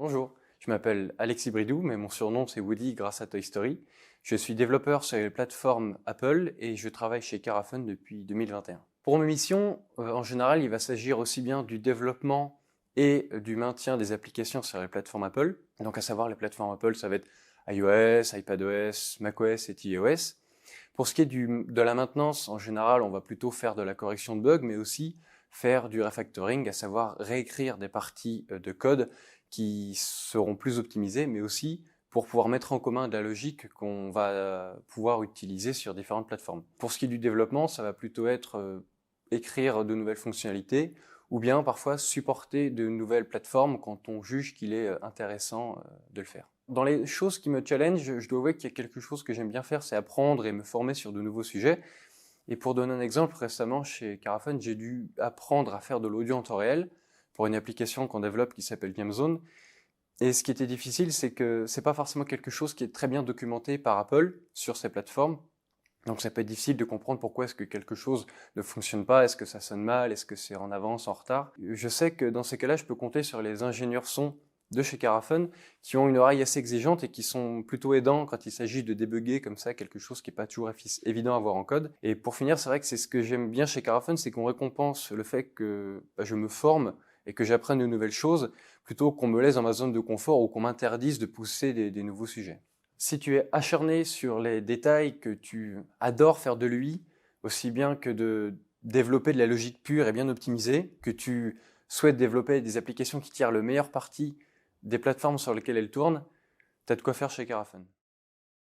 Bonjour, je m'appelle Alexis Bridou, mais mon surnom c'est Woody grâce à Toy Story. Je suis développeur sur les plateformes Apple et je travaille chez Carafun depuis 2021. Pour mes missions, en général, il va s'agir aussi bien du développement et du maintien des applications sur les plateformes Apple. Donc à savoir, les plateformes Apple, ça va être iOS, iPadOS, macOS et tvOS. Pour ce qui est de la maintenance, en général, on va plutôt faire de la correction de bugs, mais aussi faire du refactoring, à savoir réécrire des parties de code qui seront plus optimisées, mais aussi pour pouvoir mettre en commun de la logique qu'on va pouvoir utiliser sur différentes plateformes. Pour ce qui est du développement, ça va plutôt être écrire de nouvelles fonctionnalités, ou bien parfois supporter de nouvelles plateformes quand on juge qu'il est intéressant de le faire. Dans les choses qui me challenge, je dois avouer qu'il y a quelque chose que j'aime bien faire, c'est apprendre et me former sur de nouveaux sujets. Et pour donner un exemple, récemment chez Carafun, j'ai dû apprendre à faire de l'audio en temps réel pour une application qu'on développe qui s'appelle GameZone. Et ce qui était difficile, c'est que c'est pas forcément quelque chose qui est très bien documenté par Apple sur ces plateformes. Donc ça peut être difficile de comprendre pourquoi est-ce que quelque chose ne fonctionne pas, est-ce que ça sonne mal, est-ce que c'est en avance, en retard. Je sais que dans ces cas-là, je peux compter sur les ingénieurs son de chez Carafun qui ont une oreille assez exigeante et qui sont plutôt aidants quand il s'agit de débugger comme ça quelque chose qui n'est pas toujours évident à voir en code. Et pour finir, c'est vrai que c'est ce que j'aime bien chez Carafun, c'est qu'on récompense le fait que je me forme et que j'apprenne de nouvelles choses plutôt qu'on me laisse dans ma zone de confort ou qu'on m'interdise de pousser des nouveaux sujets. Si tu es acharné sur les détails, que tu adores faire de l'UI, aussi bien que de développer de la logique pure et bien optimisée, que tu souhaites développer des applications qui tirent le meilleur parti des plateformes sur lesquelles elles tournent, tu as de quoi faire chez Carafun.